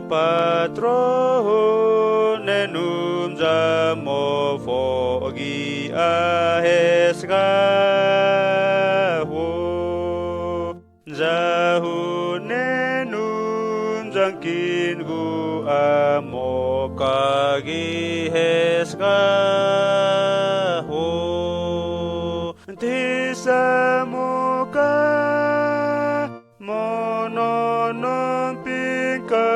patro nenum zamo fogi ahesga ho zahu nenum zangkin gu amo kagi hesga ho tisamuka mononom pinka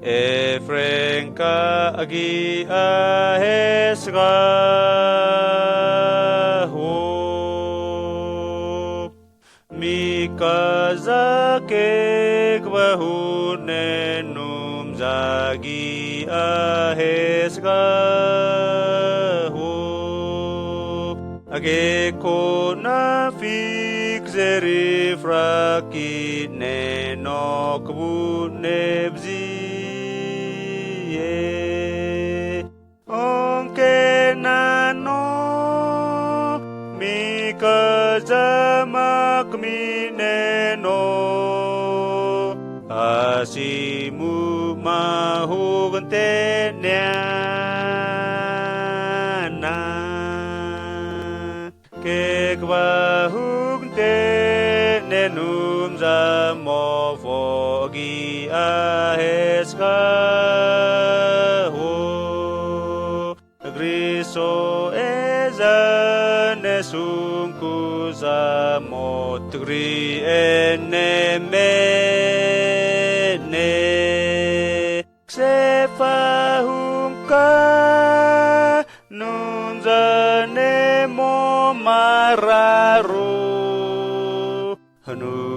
Efrenka agi ahesga ho mikazake kvahunenum zagi ahesga ho age kona fikzeri fraki nenok bunebzi onkenano mikazamak mineno asimu mahugentenyana kekwahugentenenum zamofogi ahesga Griso ezane sunku zamotri enemene Ksefahumka nunzane mo mararu Hanu